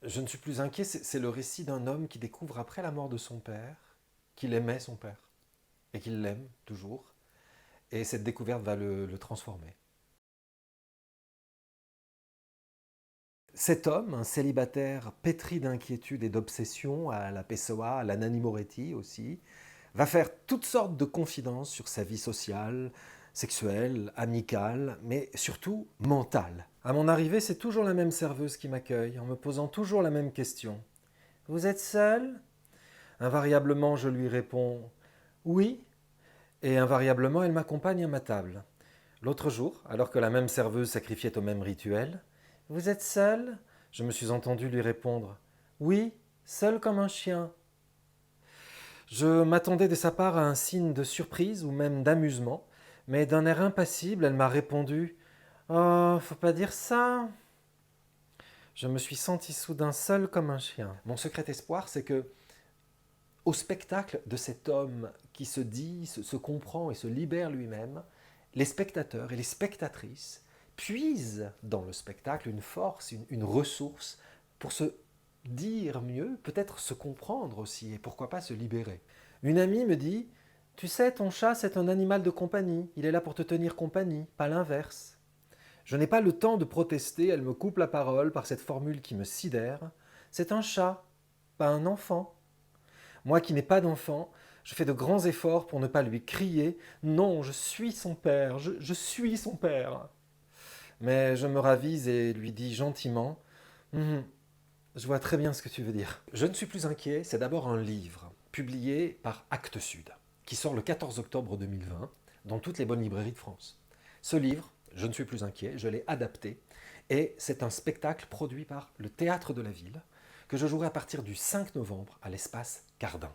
Je ne suis plus inquiet, c'est le récit d'un homme qui découvre après la mort de son père qu'il aimait son père et qu'il l'aime toujours. Et cette découverte va le transformer. Cet homme, un célibataire pétri d'inquiétude et d'obsession, à la Pessoa, à la Nanni Moretti aussi, va faire toutes sortes de confidences sur sa vie sociale, sexuelle, amicale, mais surtout mentale. À mon arrivée, c'est toujours la même serveuse qui m'accueille, en me posant toujours la même question. Vous êtes seul? Invariablement, je lui réponds oui, et invariablement, elle m'accompagne à ma table. L'autre jour, alors que la même serveuse sacrifiait au même rituel, vous êtes seul? Je me suis entendu lui répondre oui, seul comme un chien. Je m'attendais de sa part à un signe de surprise ou même d'amusement, mais d'un air impassible, elle m'a répondu oh, faut pas dire ça. Je me suis senti soudain seul comme un chien. Mon secret espoir, c'est que, au spectacle de cet homme qui se dit, se comprend et se libère lui-même, les spectateurs et les spectatrices puisent dans le spectacle une force, une ressource pour se dire mieux, peut-être se comprendre aussi, et pourquoi pas se libérer. Une amie me dit tu sais, ton chat, c'est un animal de compagnie. Il est là pour te tenir compagnie, pas l'inverse. Je n'ai pas le temps de protester, elle me coupe la parole par cette formule qui me sidère. C'est un chat, pas un enfant. Moi qui n'ai pas d'enfant, je fais de grands efforts pour ne pas lui crier non, je suis son père, je suis son père. Mais je me ravise et lui dis gentiment hum, je vois très bien ce que tu veux dire. Je ne suis plus inquiet, c'est d'abord un livre publié par Actes Sud, qui sort le 14 octobre 2020 dans toutes les bonnes librairies de France. Ce livre, je ne suis plus inquiet, je l'ai adapté et c'est un spectacle produit par le Théâtre de la Ville que je jouerai à partir du 5 novembre à l'espace Cardin.